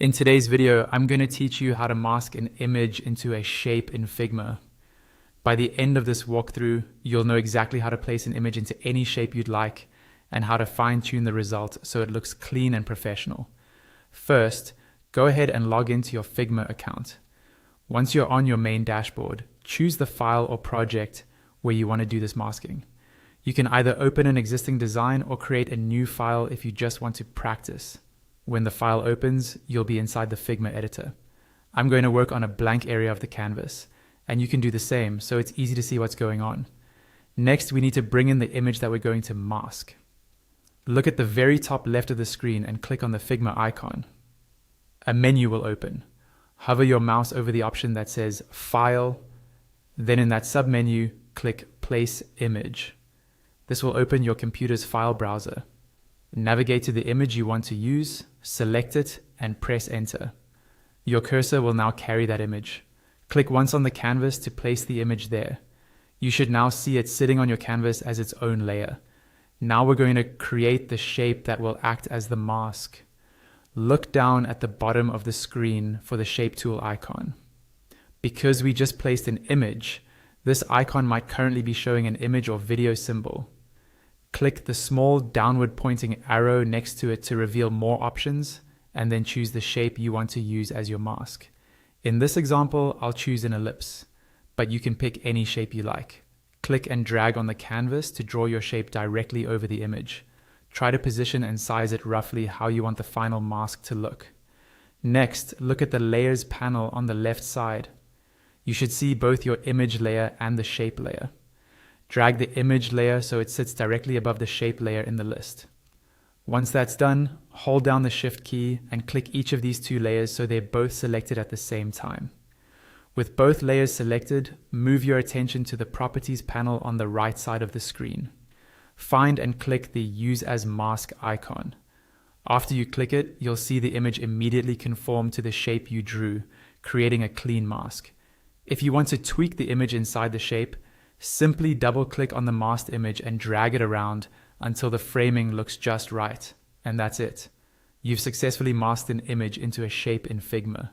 In today's video, I'm going to teach you how to mask an image into a shape in Figma. By the end of this walkthrough, you'll know exactly how to place an image into any shape you'd like and how to fine-tune the result so it looks clean and professional. First, go ahead and log into your Figma account. Once you're on your main dashboard, choose the file or project where you want to do this masking. You can either open an existing design or create a new file if you just want to practice. When the file opens, you'll be inside the Figma editor. I'm going to work on a blank area of the canvas, and you can do the same, so it's easy to see what's going on. Next, we need to bring in the image that we're going to mask. Look at the very top left of the screen and click on the Figma icon. A menu will open. Hover your mouse over the option that says File, then in that submenu, click Place Image. This will open your computer's file browser. Navigate to the image you want to use, select it, and press enter. Your cursor will now carry that image. Click once on the canvas to place the image there. You should now see it sitting on your canvas as its own layer. Now we're going to create the shape that will act as the mask. Look down at the bottom of the screen for the shape tool icon. Because we just placed an image, this icon might currently be showing an image or video symbol. Click the small downward pointing arrow next to it to reveal more options, and then choose the shape you want to use as your mask. In this example, I'll choose an ellipse, but you can pick any shape you like. Click and drag on the canvas to draw your shape directly over the image. Try to position and size it roughly how you want the final mask to look. Next, look at the layers panel on the left side. You should see both your image layer and the shape layer. Drag the image layer so it sits directly above the shape layer in the list. Once that's done, hold down the Shift key and click each of these two layers so they're both selected at the same time. With both layers selected, move your attention to the Properties panel on the right side of the screen. Find and click the Use as Mask icon. After you click it, you'll see the image immediately conform to the shape you drew, creating a clean mask. If you want to tweak the image inside the shape, simply double-click on the masked image and drag it around until the framing looks just right, and that's it. You've successfully masked an image into a shape in Figma.